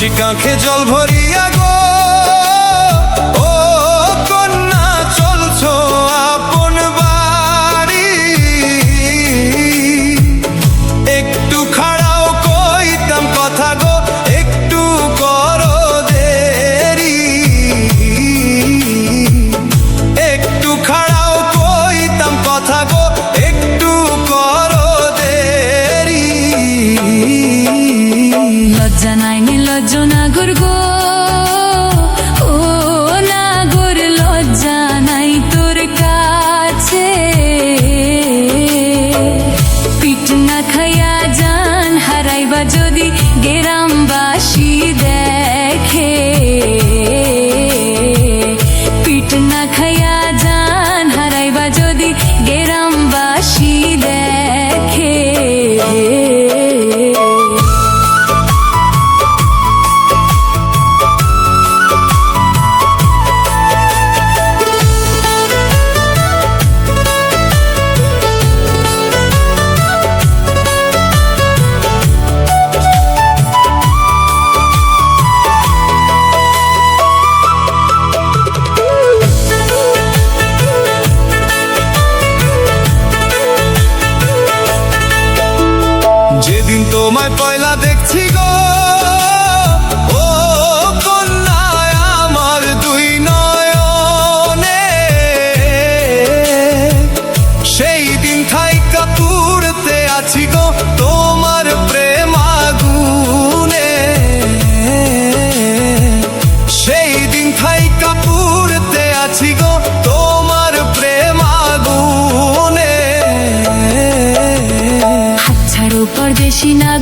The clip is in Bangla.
আশিক আঁখে জল ভরিয়া গো, ও কন্যা চলছো আপন বাড়ি। একটু খাড়াও কইতাম কথা গো, একটু করো দেরি। একটু খাড়াও কইতাম কথা গো, একটু করো দেরি। লজ্জা নাই নির্লজ্জ নাগর গো, ও নাগর লজ্জা নাই তোর কাছে। পিঠ না খাইয়া জান হারাইবা যদি গ্রামবাসী দেখে। পিঠ না খাইয়া জান হারাইবা যদি গ্রামবাসী দেখে। যেদিন তোমায় পয়লা দেখছি গো, ও কন্যা আমার দুই নয়নে। সেই দিন থাইকা পুড়তে আছি গো তোমার প্রেম আগুনে। সেই দিন থাইকা পুড়তে আছি গো তোমার প্রেম আগুনে। ছাড়ো পরদেশি না